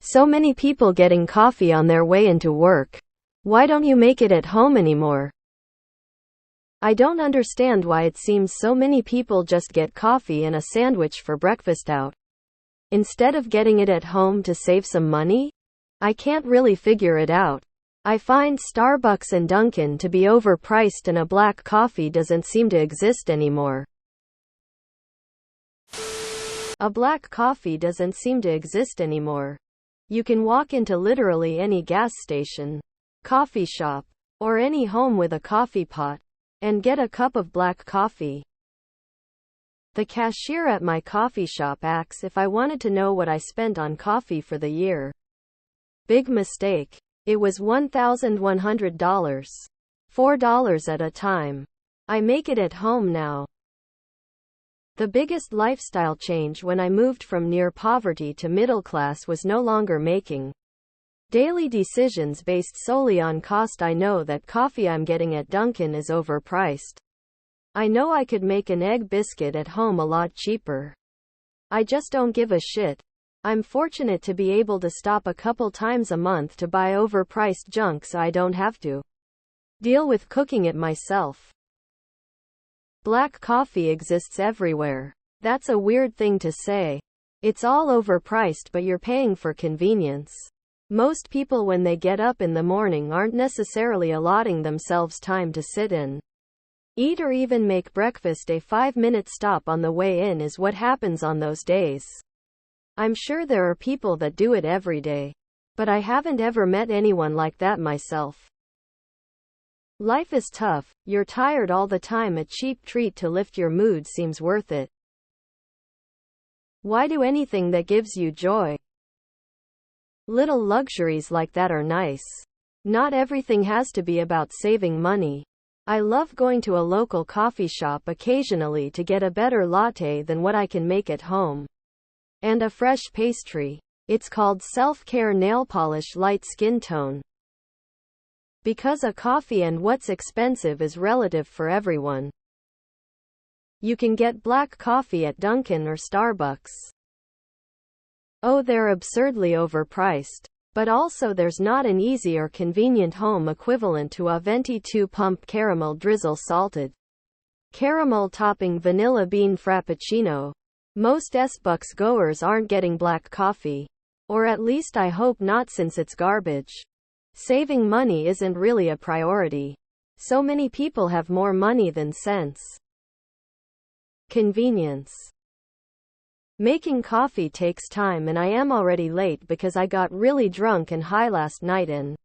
So many people getting coffee on their way into work. Why don't you make it at home anymore? I don't understand why it seems so many people just get coffee and a sandwich for breakfast out, instead of getting it at home to save some money. I can't really figure it out. I find Starbucks and Dunkin' to be overpriced and a black coffee doesn't seem to exist anymore. A black coffee doesn't seem to exist anymore. You can walk into literally any gas station, coffee shop, or any home with a coffee pot, and get a cup of black coffee. The cashier at my coffee shop asks if I wanted to know what I spent on coffee for the year. Big mistake. It was $1,100. $4 at a time. I make it at home now. The biggest lifestyle change when I moved from near poverty to middle class was no longer making daily decisions based solely on cost. I know that coffee I'm getting at Dunkin' is overpriced. I know I could make an egg biscuit at home a lot cheaper. I just don't give a shit. I'm fortunate to be able to stop a couple times a month to buy overpriced junk so I don't have to deal with cooking it myself. Black coffee exists everywhere. That's a weird thing to say. It's all overpriced, but you're paying for convenience. Most people when they get up in the morning aren't necessarily allotting themselves time to sit in, eat or even make breakfast. A 5-minute stop on the way in is what happens on those days. I'm sure there are people that do it every day, but I haven't ever met anyone like that myself. Life is tough, you're tired all the time. A cheap treat to lift your mood seems worth it. Why do anything that gives you joy? Little luxuries like that are nice. Not everything has to be about saving money. I love going to a local coffee shop occasionally to get a better latte than what I can make at home. And a fresh pastry. It's called self-care nail polish light skin tone. Because a coffee and what's expensive is relative for everyone. You can get black coffee at Dunkin' or Starbucks. Oh, they're absurdly overpriced. But also there's not an easy or convenient home equivalent to a venti 2-pump caramel drizzle salted caramel topping vanilla bean frappuccino. Most Starbucks goers aren't getting black coffee. Or at least I hope not, since it's garbage. Saving money isn't really a priority. So many people have more money than sense. Convenience. Making coffee takes time, and I am already late because I got really drunk and high last night and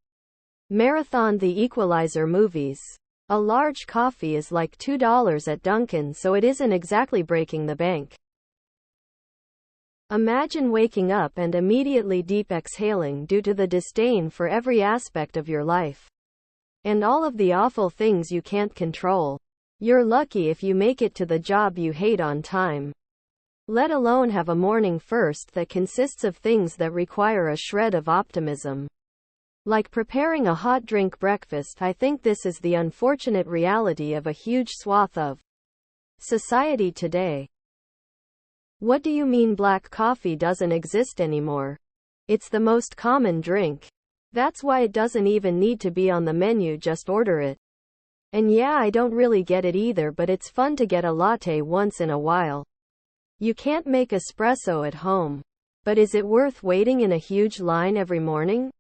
marathoned the Equalizer movies. A large coffee is like $2 at Dunkin', so it isn't exactly breaking the bank. Imagine waking up and immediately deep exhaling due to the disdain for every aspect of your life. And all of the awful things you can't control. You're lucky if you make it to the job you hate on time. Let alone have a morning first that consists of things that require a shred of optimism. Like preparing a hot drink breakfast. I think this is the unfortunate reality of a huge swath of society today. What do you mean black coffee doesn't exist anymore? It's the most common drink. That's why it doesn't even need to be on the menu, just order it. And yeah, I don't really get it either, but it's fun to get a latte once in a while. You can't make espresso at home. But is it worth waiting in a huge line every morning?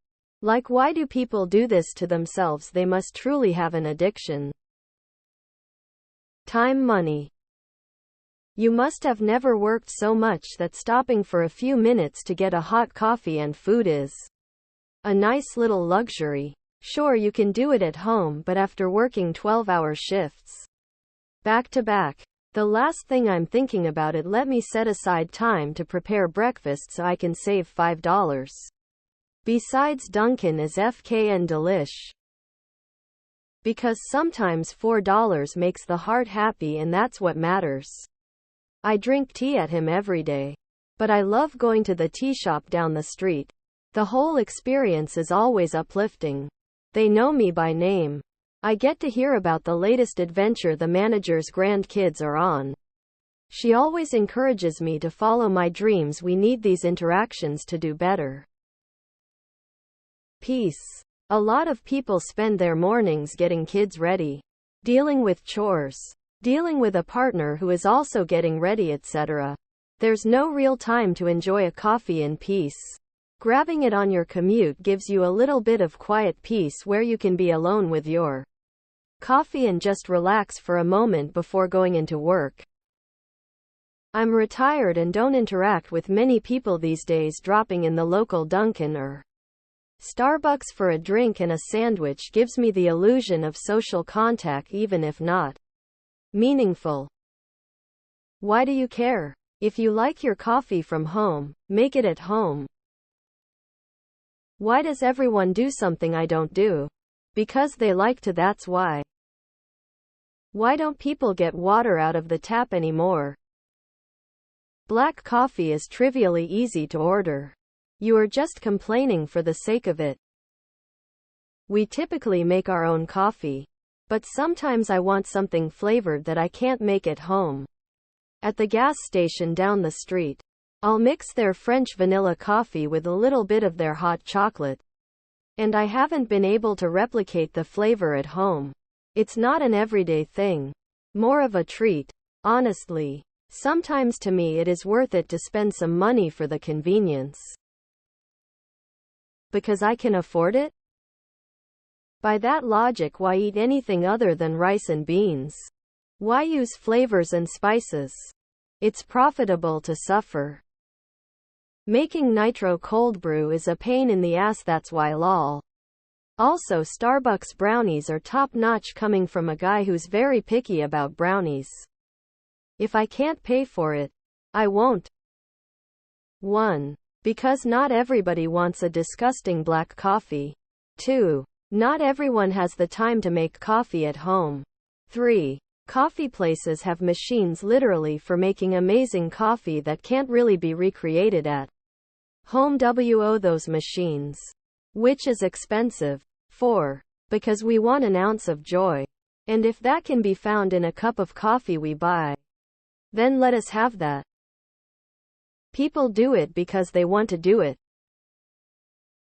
Like, why do people do this to themselves? They must truly have an addiction. Time, money. You must have never worked so much that stopping for a few minutes to get a hot coffee and food is a nice little luxury. Sure, you can do it at home, but after working 12-hour shifts back to back, the last thing I'm thinking about it. Let me set aside time to prepare breakfast so I can save $5. Besides, Dunkin' is FKN delish. Because sometimes $4 makes the heart happy, and that's what matters. I drink tea at him every day. But I love going to the tea shop down the street. The whole experience is always uplifting. They know me by name. I get to hear about the latest adventure the manager's grandkids are on. She always encourages me to follow my dreams. We need these interactions to do better. Peace. A lot of people spend their mornings getting kids ready, dealing with chores, dealing with a partner who is also getting ready, etc. There's no real time to enjoy a coffee in peace. Grabbing it on your commute gives you a little bit of quiet peace where you can be alone with your coffee and just relax for a moment before going into work. I'm retired and don't interact with many people these days. Dropping in the local Dunkin' or Starbucks for a drink and a sandwich gives me the illusion of social contact, even if not meaningful. Why do you care? If you like your coffee from home, make it at home. Why does everyone do something I don't do? Because they like to, that's why. Why don't people get water out of the tap anymore? Black coffee is trivially easy to order. You are just complaining for the sake of it. We typically make our own coffee, but sometimes I want something flavored that I can't make at home. At the gas station down the street, I'll mix their French vanilla coffee with a little bit of their hot chocolate. And I haven't been able to replicate the flavor at home. It's not an everyday thing. More of a treat, honestly. Sometimes to me it is worth it to spend some money for the convenience. Because I can afford it? By that logic, why eat anything other than rice and beans? Why use flavors and spices? It's profitable to suffer. Making nitro cold brew is a pain in the ass, that's why lol. Also, Starbucks brownies are top-notch, coming from a guy who's very picky about brownies. If I can't pay for it, I won't. 1. Because not everybody wants a disgusting black coffee. 2. Not everyone has the time to make coffee at home. 3. Coffee places have machines literally for making amazing coffee that can't really be recreated at home. Those machines. Which is expensive. 4. Because we want an ounce of joy. And if that can be found in a cup of coffee we buy, then let us have that. People do it because they want to do it.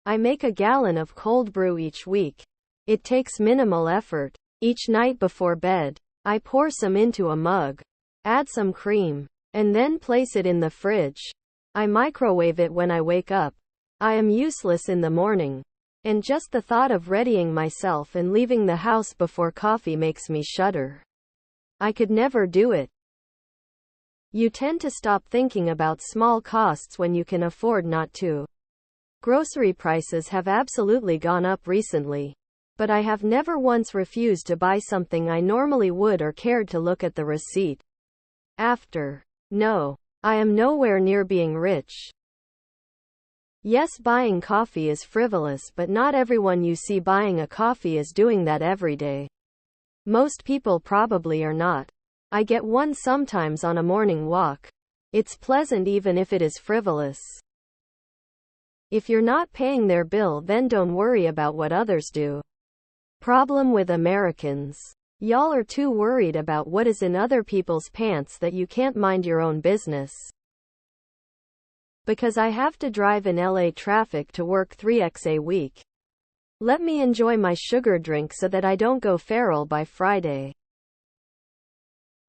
I make a gallon of cold brew each week. It takes minimal effort. Each night before bed, I pour some into a mug, add some cream, and then place it in the fridge. I microwave it when I wake up. I am useless in the morning, and just the thought of readying myself and leaving the house before coffee makes me shudder. I could never do it. You tend to stop thinking about small costs when you can afford not to. Grocery prices have absolutely gone up recently, but I have never once refused to buy something I normally would or cared to look at the receipt after. No, I am nowhere near being rich. Yes, buying coffee is frivolous, but not everyone you see buying a coffee is doing that every day. Most people probably are not. I get one sometimes on a morning walk. It's pleasant even if it is frivolous. If you're not paying their bill, then don't worry about what others do. Problem with Americans. Y'all are too worried about what is in other people's pants that you can't mind your own business. Because I have to drive in LA traffic to work 3x a week. Let me enjoy my sugar drink so that I don't go feral by Friday.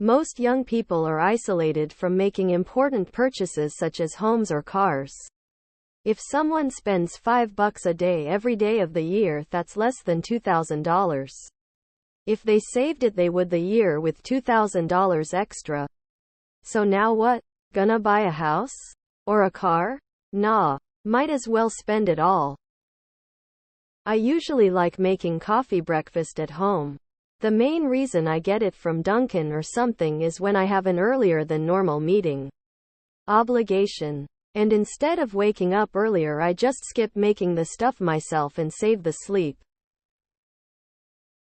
Most young people are isolated from making important purchases such as homes or cars. If someone spends $5 a day every day of the year, that's less than $2,000. If they saved it, they would the year with $2,000 extra. So now what? Gonna buy a house? Or a car? Nah. Might as well spend it all. I usually like making coffee breakfast at home. The main reason I get it from Dunkin' or something is when I have an earlier than normal meeting obligation. And instead of waking up earlier, I just skip making the stuff myself and save the sleep.